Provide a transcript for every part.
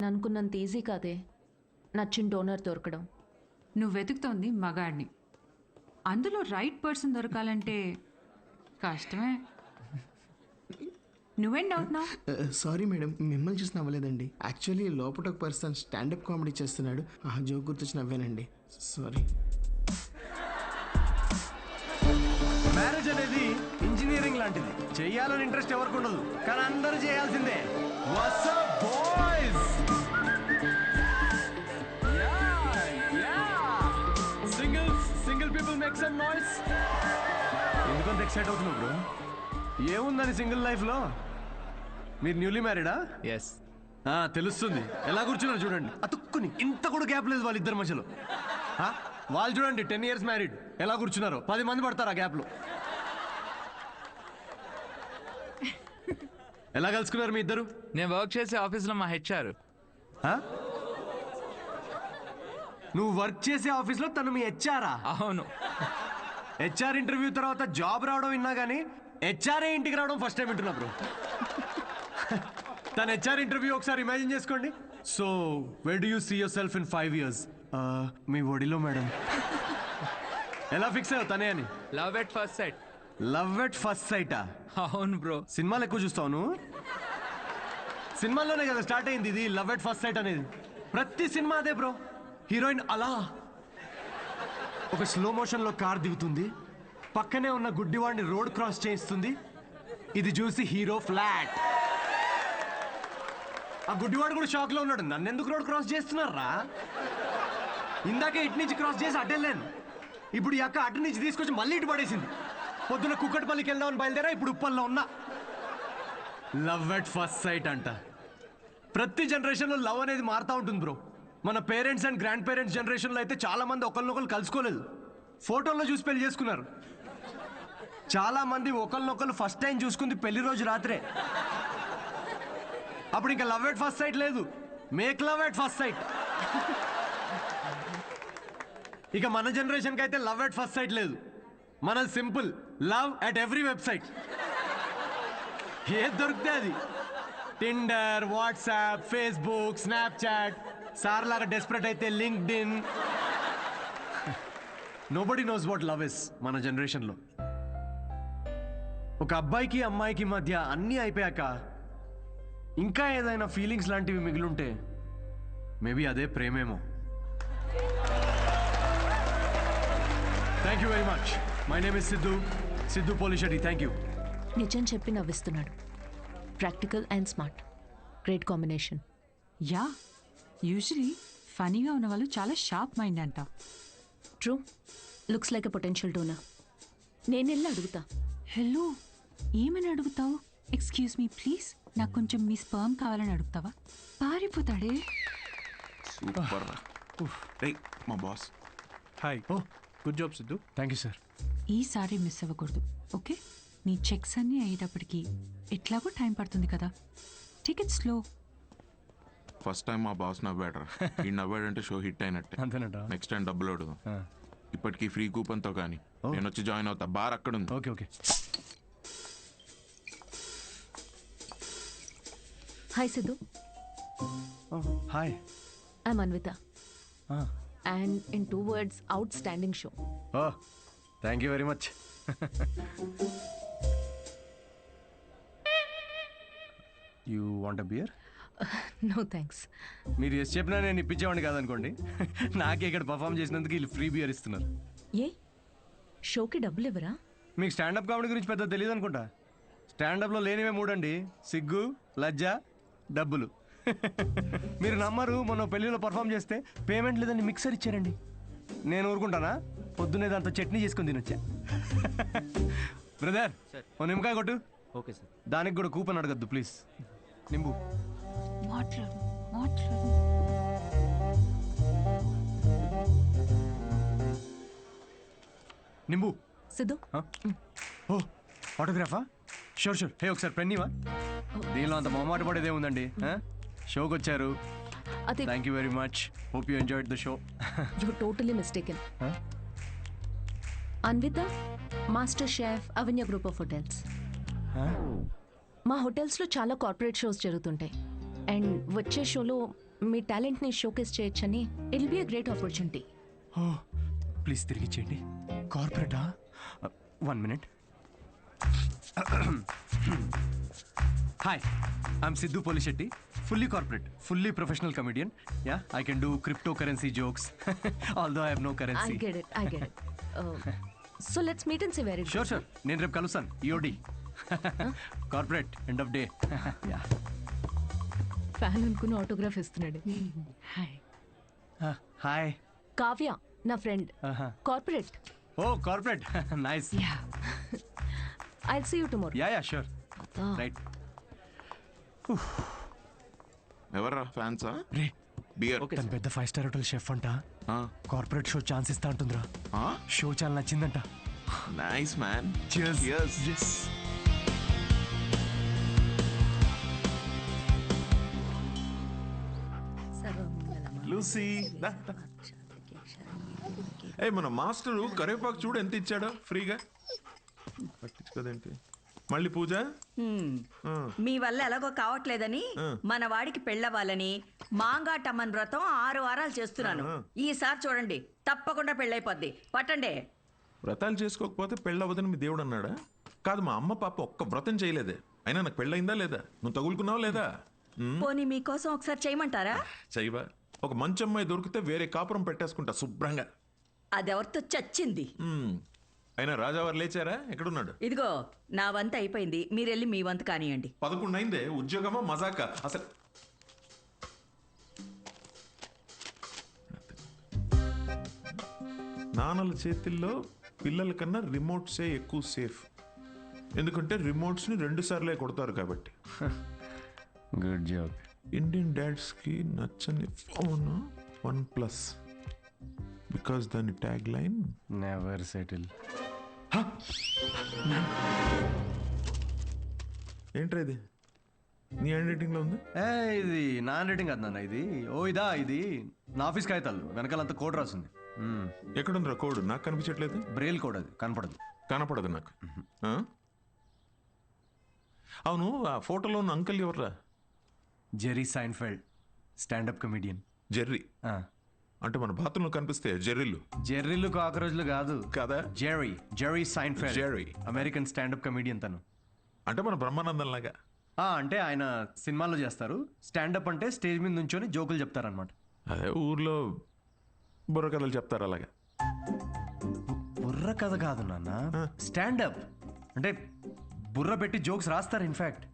అనుకున్నంత ఈజీ కాదే నచ్చిన డోనర్ దొరకడం. నువ్వు వెతుకుతోంది మగాడిని, అందులో రైట్ పర్సన్ దొరకాలంటే కష్టమే. నువ్వేం డౌట్ నా? సారీ మేడం, మిమ్మల్ని చూసి నవ్వలేదండి. యాక్చువల్లీ లోపల ఒక పర్సన్ స్టాండప్ కామెడీ చేస్తున్నాడు, ఆ జోక్ గుర్తొచ్చి నవ్వానండి. సారీ. మ్యారేజ్ అనేది ఇంజనీరింగ్ లాంటిది. చెయ్యాలని ఇంట్రెస్ట్ ఎవరికి ఉండదు, కానీ అందరూ చేయాల్సిందే. What's up, boys? Single people make some noise. ఎందుకంత ఎక్సైట్ అవుతున్నావు బ్రో? ఏముందని సింగిల్ లైఫ్ లో? మీరు న్యూలీ మ్యారీడా? ఎస్. తెలుస్తుంది. ఎలా కూర్చున్నారు చూడండి, అతుక్కుని. ఇంత కూడా గ్యాప్ లేదు వాళ్ళిద్దరి మధ్యలో. వాళ్ళు చూడండి 10 years మ్యారీడ్, ఎలా కూర్చున్నారు. 10 మంది పడతారు ఆ గ్యాప్ లో. ఎలా కలుసుకున్నారు మీ ఇద్దరు? నేను వర్క్ చేసే ఆఫీస్లో మా హెచ్ఆర్. నువ్వు వర్క్ చేసే ఆఫీస్లో తను మీ హెచ్ఆరా? అవును. హెచ్ఆర్ ఇంటర్వ్యూ తర్వాత జాబ్ రావడం విన్నా కానీ హెచ్ఆర్ఏ ఇంటికి రావడం ఫస్ట్ టైం వింటున్నా బ్రో. తన హెచ్ఆర్ ఇంటర్వ్యూ ఒకసారి ఇమాజిన్ చేసుకోండి. So where do you see yourself in 5 years? మీ ఒడిలో మేడం. ఎలా ఫిక్స్ అయ్యావు తనే అని? Love at first sight. Love at first సైటా? అవును బ్రో. సినిమాలు ఎక్కువ చూస్తావు. సినిమాల్లోనే కదా స్టార్ట్ అయింది ఇది లవ్ ఎట్ ఫస్ట్ సైట్ అనేది. ప్రతి సినిమా అదే బ్రో. హీరోయిన్ అలా ఒక స్లో మోషన్లో కార్ దిగుతుంది, పక్కనే ఉన్న గుడ్డివాడిని రోడ్ క్రాస్ చేయిస్తుంది. ఇది చూసి హీరో ఫ్లాట్. ఆ గుడ్డివాడు కూడా షాక్ లో ఉన్నాడు, నన్ను ఎందుకు రోడ్ క్రాస్ చేస్తున్నారా? ఇందాకే ఇటు నుంచి క్రాస్ చేసి అడ్డెళ్ళాను, ఇప్పుడు ఈ అక్క అటు నుంచి తీసుకొచ్చి మళ్ళీ ఇటు పడేసింది. పొద్దున కుక్కటిపల్లికి వెళ్దామని బయలుదేరా, ఇప్పుడు ఉప్పల్లో ఉన్నా. లవ్ ఎట్ ఫస్ట్ సైట్ అంట. ప్రతి జనరేషన్లో లవ్ అనేది మారుతూ ఉంటుంది బ్రో. మన పేరెంట్స్ అండ్ గ్రాండ్ పేరెంట్స్ జనరేషన్లో అయితే చాలా మంది ఒకరినొకరు కలుసుకోలేదు, ఫోటోల్లో చూసి పెళ్లి చేసుకున్నారు. చాలా మంది ఒకరినొకరు ఫస్ట్ టైం చూసుకుంది పెళ్లి రోజు రాత్రే. అప్పుడు ఇంకా లవ్ ఎట్ ఫస్ట్ సైట్ లేదు, make love at first site. ఇక మన జనరేషన్కి అయితే లవ్ ఎట్ ఫస్ట్ సైట్ లేదు, మనది simple love at every website. ఏది దొరికితే అది. Tinder, WhatsApp, Facebook, Snapchat, sir లాగా డెస్పరేట్ అయితే linked in. Nobody knows what love is మన జనరేషన్లో. ఒక అబ్బాయికి అమ్మాయికి మధ్య అన్నీ అయిపోయాక ఇంకా ఏదైనా ఫీలింగ్స్ లాంటివి మిగిలుంటే మేబీ అదే ప్రేమేమో. Thank you very much. My name is Siddhu Polishetty. Thank you. నిజం చెప్పి నవ్విస్తున్నాడు. Practical and smart, great combination. Yeah, usually ఫనీగా ఉన్న వాళ్ళు చాలా షార్ప్ మైండ్ అంట. True, looks like a potential donor. నేను వెళ్ళి అడుగుతా. హలో, ఏమని అడుగుతావు? ఎక్స్క్యూజ్ మీ ప్లీజ్, నాకు కొంచెం మీ స్పర్మ్ కావాలని అడుగుతావా? పారిపోతాడే. సూపర్ రా. రేయ్ మా boss. Hi. Oh good job Siddhu. Thank you sir. ఈసారి మిస్ అవ్వకూడదు, ఓకే? నీ చెక్స్ అన్నీ అయ్యేటప్పటికి ఎట్లాగో టైం పడుతుంది కదా, టికెట్ స్లో. ఫస్ట్ టైం మా బాస్ నవ్వాడు. ఈ నవ్వాడంటే షో హిట్ అయినట్టే. అంతేనట. నెక్స్ట్ టైం డబ్బులు అడుగు. ఇప్పటికీ ఫ్రీ కూపన్తో కానీ నేను వచ్చి జాయిన్ అవుతా. బార్ అక్కడ ఉంది. Okay okay. Hi Siddhu. Hi. I'm Anvitha. And in 2 words, outstanding show. Oh thank you very much. You want a beer? No thanks. మీరు ఎస్ చెప్పినా నేను ఇప్పించేవాడిని కాదనుకోండి. నాకే ఇక్కడ పర్ఫామ్ చేసినందుకు వీళ్ళు ఫ్రీ బియర్ ఇస్తున్నారు. ఏ షోకి డబ్బులు ఇవ్వరా? మీకు స్టాండప్ కామెడీ గురించి పెద్ద తెలియదు అనుకుంటా. స్టాండప్లో లేనివే 3 అండి: సిగ్గు, లజ్జ, డబ్బులు. మీరు నమ్మరు, మొన్న పెళ్ళిలో పర్ఫామ్ చేస్తే పేమెంట్ లేదని మిక్సర్ ఇచ్చారండి. నేను ఊరుకుంటానా? పొద్దున్నే దాంతో చట్నీ చేసుకుని తినొచ్చా. బ్రదర్, ఓ నిమ్మకాయ కొట్టు. Okay sir. దానికి కూడా కూపన్ అడగద్దు ప్లీజ్. నింబు. మాట్లాడు మాట్లాడు. నింబు. సిద్ధు, ఓ ఆటోగ్రాఫా? Sure sure. హే ఒకసారి పెన్నీవా? దీనిలో అంత మొహమాట పడేదే ఉందండి. షోకి వచ్చారు. అది thank you very much. Hope you enjoyed the show. You totally mistaken. Anvitha, master chef, Avanya group of hotels. మా హోటల్స్లో చాలా కార్పొరేట్ షోస్ జరుగుతుంటాయి. అండ్ వచ్చే షోలో మీ టాలెంట్ని షోకేస్ చేయొచ్చని it will be a great opportunity. Please తిరిగి ఇచ్చేయండి. కార్పొరేటా? 1 minute. Hi, I'm Siddhu Polishetty. Fully corporate, fully professional comedian. Yeah, I can do crypto currency jokes although I have no I currency. Get it. So let's meet and say very good. Sure, నేను రేపు కలుస్తాను. EOD corporate end of day. Yeah, fan అనుకుని autograph ఇస్తున్నాడు. Hi. Hi. Kavya నా friend, corporate. Oh corporate, nice. Yeah. I'll see you tomorrow. Yeah sure. Right. ఎవర్రా ఫ్యాన్సా? రే, beer. తను పెద్ద 5-star హోటల్ షెఫ్ అంట. కార్పొరేట్ షో ఛాన్స్ ఇస్తా అంటుందిరా. షో చాలా నచ్చిందంట. Nice man. Cheers. Yes. Lucy మన మాస్టరు కరివేపాకు చూడు ఎంత ఇచ్చాడో ఫ్రీగా. పట్టించుకోదేంటి మళ్ళీ పూజ? మీ వల్ల ఎలాగో కావట్లేదని మన వాడికి పెళ్ళవ్వాలని మాంగాటమ్మన్ వ్రతం 6 వారాలు చేస్తున్నాను. ఈసారి చూడండి, తప్పకుండా పెళ్ళైపోద్ది. పట్టండి. వ్రతాలు చేసుకోకపోతే పెళ్ళవదని మీ దేవుడు అన్నాడా? కాదు, మా అమ్మ పాప ఒక్క వ్రతం చేయలేదే. అయినా నాకు పెళ్ళయిందా లేదా? నువ్వు తగులుకున్నావా లేదా? పోనీ మీకోసం ఒకసారి చేయమంటారా? చేయవా? ఒక మంచి అమ్మాయి దొరికితే వేరే కాపురం పెట్టేసుకుంటా శుభ్రంగా. అదెవరితో చచ్చింది. అయినా రాజావారు లేచారా? ఎక్కడున్నాడు? ఇదిగో నా వంత అయిపోయింది, మీరెళ్ళి మీ వంత కానియండి. 11 అయిందే. ఉద్యోగమా మజాక అసలు? నాన్నల చేతిల్లో పిల్లల కన్నా రిమోట్సే ఎక్కువ సేఫ్. ఎందుకంటే రిమోట్స్ని 2 సార్లే కొడతారు కాబట్టి. Good job. ఇండియన్ డాడ్స్కి నచ్చని ఫోన్ OnePlus. బికాస్ దాని ట్యాగ్ లైన్ నెవర్ సెటిల్. ఏంట్రా ఇది? నీ హ్యాండ్ రైటింగ్లో ఉంది? ఇది నా హ్యాండ్ రైటింగ్ కాదు నాన్న, ఇది ఇది నా ఆఫీస్ కాగితాలు. వెనకాలంతా కోడ్ రాసింది. ఎక్కడుందిరా కోడ్? నాకు కనిపించట్లేదు. బ్రెయిల్ కోడ్, అది కనపడదు. కనపడదు నాకు. అవును, ఆ ఫోటోలో ఉన్న అంకుల్ ఎవర్రా? Jerry Seinfeld, standup comedian. Jerry అంటే మన బాత్రూంలో కనిపిస్తే జెర్రీలు. జెర్రీలు కాకరోజులు కాదు కదా. Jerry Seinfeld, Jerry American standup comedian తను. అంటే మన బ్రహ్మానందం లాగా. అంటే ఆయన సినిమాల్లో చేస్తారు. స్టాండప్ అంటే స్టేజ్ మీద నుంచొని జోకులు చెప్తారనమాట. అదే ఊర్లో బుర్ర కథలు చెప్తారు అలాగా. బుర్ర కథ కాదు నాన్న, స్టాండప్ అంటే బుర్ర పెట్టి జోక్స్ రాస్తారు. ఇన్ఫాక్ట్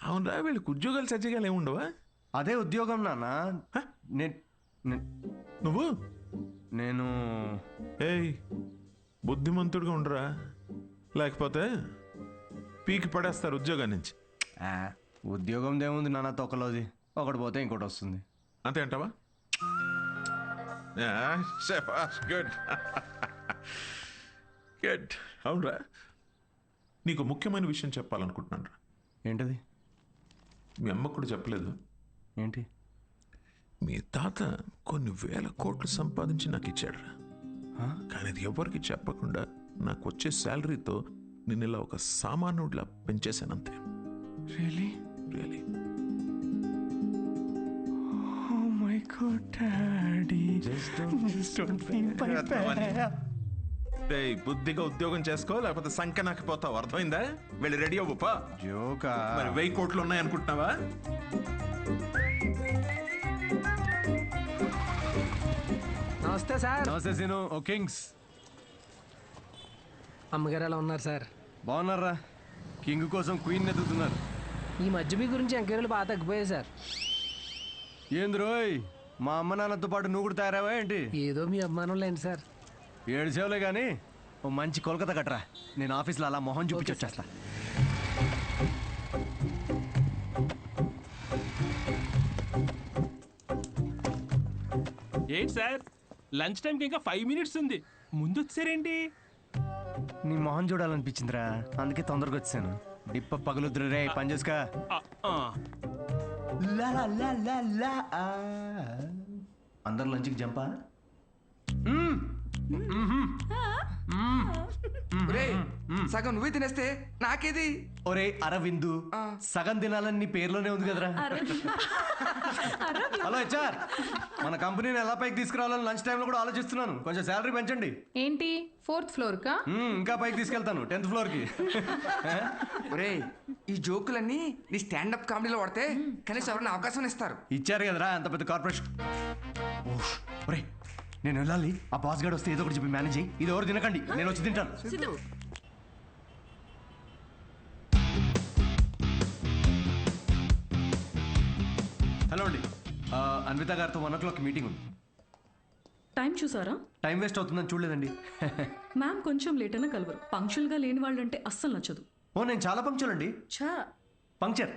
అవునరా, వీళ్ళకి ఉద్యోగాలు సజ్జగాలు ఏముండవా? అదే ఉద్యోగం నాన్న. నేను ఏయ్, బుద్ధిమంతుడిగా ఉండరా, లేకపోతే పీకి పడేస్తారు ఉద్యోగం నుంచి. ఉద్యోగం ఏముంది నాన్న, తొక్కలోది. ఒకటి పోతే ఇంకోటి వస్తుంది. అంతే అంటావా? Good good. అవునరా, నీకు ముఖ్యమైన విషయం చెప్పాలనుకుంటున్నాను రా. ఏంటది? మీ అమ్మకు కూడా చెప్పలేదు. ఏంటి? మీ తాత కొన్ని 1000 కోట్లు సంపాదించి నాకు ఇచ్చాడురా. కానీ అది ఎవరికి చెప్పకుండా నాకు వచ్చే శాలరీతో నేను ఇలా ఒక సామాన్యుడిలా పెంచేశానంతే. Really? Really. Oh my God, Daddy. Just don't feel my bad. బుద్ధిగా ఉద్యోగం చేసుకో, లేకపోతే సంఖ్య నాకు పోతావు. అర్థమైందా? వెళ్ళి రెడీ అవ్వపా. జోకా? మరి 1000 కోట్లు ఉన్నాయి అనుకుంటున్నావా? నమస్తే సార్. నమస్తే సీను. ఓ కింగ్స్. అమ్మగారు ఎలా ఉన్నారు సార్? బాగున్నారా? కింగ్ కోసం క్వీన్ ఎదుగుతున్నారు. ఈ మధ్య మీ గురించి ఎంక్వైరీలు బాగా తగ్గిపోయాయి సార్. ఏంది రోయ్, మా అమ్మ నాన్నతో పాటు నువ్వు కూడా తయారావా ఏంటి? ఏదో మీ అభిమానం లేండి సార్. 7 సేవలే కానీ ఓ మంచి కోల్కతా కట్టరా. నేను ఆఫీస్లో అలా మొహం చూపించి వచ్చేస్తా. ఏంటి సార్, లంచ్ టైంకి ఇంకా 5 minutes ఉంది, ముందు వచ్చారేంటి? నీ మొహం చూడాలనిపించిందిరా, అందుకే తొందరగా వచ్చాను. డిప్ప పగులుద్దురు రే, పని చేసుకా. అందరు లంచ్కి జంపా? సగం నువ్వే తినేస్తే నాకేది? ఒరే అరవిందు, సగం తినాలని నీ పేర్లోనే ఉంది కదరా. హలో హెచ్ఆర్, మన కంపెనీని ఎలా పైకి తీసుకురావాలని లంచ్ టైంలో కూడా ఆలోచిస్తున్నాను. కొంచెం శాలరీ పెంచండి. ఏంటి 4th ఫ్లోర్ కా? ఇంకా పైకి తీసుకెళ్తాను 10th ఫ్లోర్ కి. ఒరే ఈ జోకులన్నీ నీ స్టాండప్ కామెడీలో వాడితే కనీసం ఎవరైనా అవకాశం ఇస్తారు. ఇచ్చారు కదరా అంత పెద్ద కార్పొరేషన్. ఒరే నేను వెళ్ళాలి. ఆ బాస్ గార్డ్ వస్తే ఏదో ఒకటి చెప్పి మేనేజ్ అయ్యి. ఇది ఎవరు తినకండి, నేను వచ్చి తింటాను. హలో అండి, అన్విత గారితో 1 o'clock మీటింగ్ ఉంది. టైం చూసారా? టైం వేస్ట్ అవుతుందని చూడలేదండి. మ్యామ్ కొంచెం లేట్ అయినా కలవరు. పంక్చువల్గా లేని వాళ్ళంటే అస్సలు నచ్చదు. ఓ నేను చాలా పంక్చర్ అండి. ఛా, పంక్చర్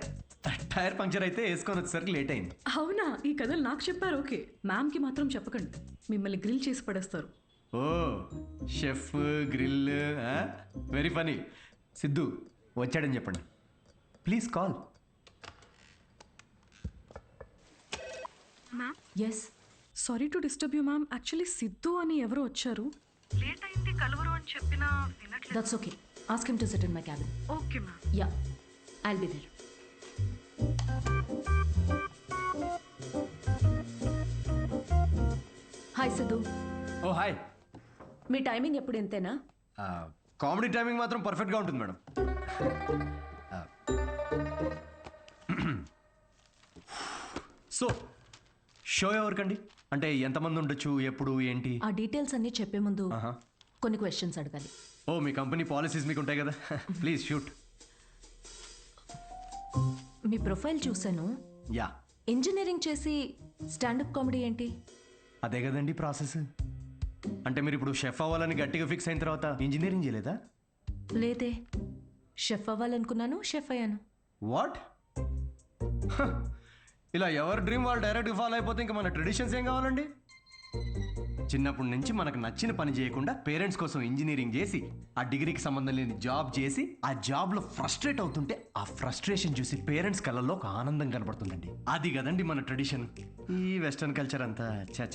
టైర్ పంక్చర్ అయితే వేసుకొని వచ్చేసరికి లేట్ అయింది. అవునా? ఈ కథలు నాకు చెప్పారు. ఓకే, మ్యామ్కి మాత్రం చెప్పకండి, మిమ్మల్ని గ్రిల్ చేసి పడేస్తారు. Oh chef grill, very funny. Siddhu వచ్చాడని చెప్పండి please. Call. Ma'am yes, sorry to disturb you ma'am. Actually Siddhu అని ఎవరో వచ్చారు. లేట్ అయింది కలవరు అని చెప్పినా వినట్లేదు. That's okay, ask him to sit in my cabin. Okay ma'am. Yeah, I'll be there. Hi Siddhu. Oh hi. మీ టైమింగ్ ఎప్పుడు ఇంతేనా? కామెడీ టైమింగ్ మాత్రం పర్ఫెక్ట్గా ఉంటుంది మేడం. సో షో ఎవరికండి? అంటే ఎంతమంది ఉండొచ్చు, ఎప్పుడు, ఏంటి? ఆ డీటెయిల్స్ అన్నీ చెప్పే ముందు కొన్ని క్వశ్చన్స్ అడగాలి. ఓ మీ కంపెనీ పాలసీస్ మీకు ఉంటాయి కదా, ప్లీజ్ షూట్. మీ ప్రొఫైల్ చూశాను. యా. ఇంజనీరింగ్ చేసి స్టాండప్ కామెడీ ఏంటి? అదే కదండి ప్రాసెస్. అంటే మీరు ఇప్పుడు షెఫ్ అవ్వాలని గట్టిగా ఫిక్స్ అయిన తర్వాత ఇంజనీరింగ్ చేయలేదా? లేదే, షెఫ్ అవ్వాలనుకున్నాను, షెఫ్ అయ్యాను. వాట్? ఇలా ఎవరి డ్రీమ్ వాళ్ళు డైరెక్ట్గా ఫాలో అయిపోతే ఇంకా మన ట్రెడిషన్స్ ఏం కావాలండి? చిన్నప్పటి నుంచి మనకు నచ్చిన పని చేయకుండా పేరెంట్స్ కోసం ఇంజనీరింగ్ చేసి ఆ డిగ్రీకి సంబంధం లేని జాబ్ చేసి ఆ జాబ్లో ఫ్రస్ట్రేట్ అవుతుంటే ఆ ఫ్రస్ట్రేషన్ చూసి పేరెంట్స్ కళ్ళల్లో ఒక ఆనందం కనబడుతుందండి. అది కదండి మన ట్రెడిషన్. ఈ వెస్టర్న్ కల్చర్ అంతా చా.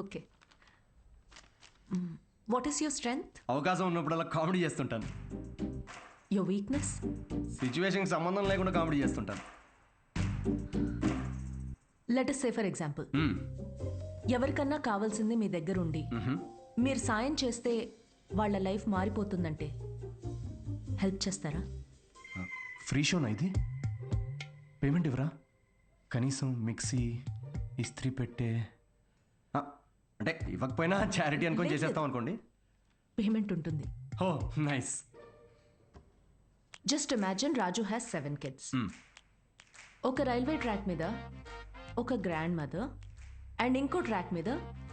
Okay, what is your strength? అవకాశం ఉన్నప్పుడల్లా కామెడీ చేస్తుంటాను. Your weakness? సిచ్యువేషన్కి సంబంధం లేకుండా కామెడీ చేస్తుంటాను. Let us say for example, ఎవరికన్నా కావాల్సింది మీ దగ్గర ఉండి మీరు సాయం చేస్తే వాళ్ళ లైఫ్ మారిపోతుందంటే హెల్ప్ చేస్తారా? ఫ్రీ షోనా ఇది? పేమెంట్ ఇవ్వరా? కనీసం మిక్సీ, ఇస్త్రీ పెట్టే, అంటే ఇవ్వకపోయినా చారిటీ అనుకొని చేసేస్తాం అనుకోండి. పేమెంట్ ఉంటుంది. Oh nice. Just imagine Raju has 7 kids. ఒక రైల్వే ట్రాక్ మీద ఒక గ్రాండ్ మదర్ అండ్ ఇంకో ట్రాక్ మీద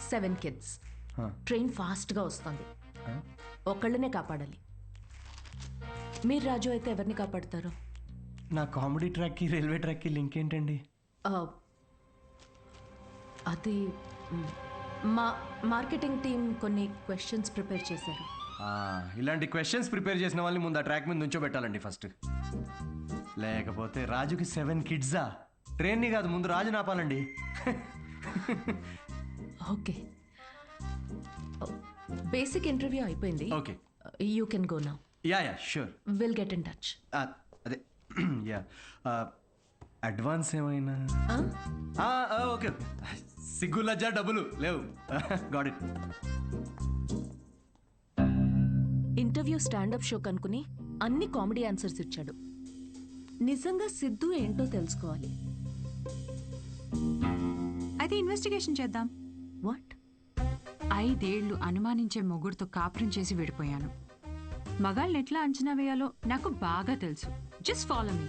7 kids. ట్రైన్ ఫాస్ట్గా వస్తుంది, ఒకళ్ళనే కాపాడాలి. మీరు రాజు అయితే ఎవరిని కాపాడతారు? నా కామెడీ ట్రాక్కి రైల్వే ట్రాక్కి లింక్ ఏంటండి? అది మా మార్కెటింగ్ టీం కొన్ని క్వశ్చన్స్ ప్రిపేర్ చేశారు. ఇలాంటి క్వశ్చన్స్ ప్రిపేర్ చేసిన వాళ్ళని ముందు ఆ ట్రాక్ మీద నుంచోబెట్టాలండి ఫస్ట్. లేకపోతే రాజుకి 7 kids? ట్రైన్ని కాదు, ముందు రాజు నాపాలండి. ఓకే, బేసిక్ ఇంటర్వ్యూ అయిపోయింది. Okay, you can go now. Yeah sure, will get in touch. అదే యా. అడ్వాన్స్ ఏమైనా? ఓకే, సిగ్గు లజ్జా డబ్బులు లేవు. Got it. Interview standup show కనుకుని అన్ని కామెడీ ఆన్సర్స్ ఇచ్చాడు. నిజంగా సిద్ధు ఏంటో తెలుసుకోవాలి. అయితే ఇన్వెస్టిగేషన్ చేద్దాం. వాట్? 5 ఏళ్ళు అనుమానించే మొగుడుతో కాపురం చేసి విడిపోయాను. మగాళ్ళని ఎట్లా అంచనా వేయాలో నాకు బాగా తెలుసు. Just follow me.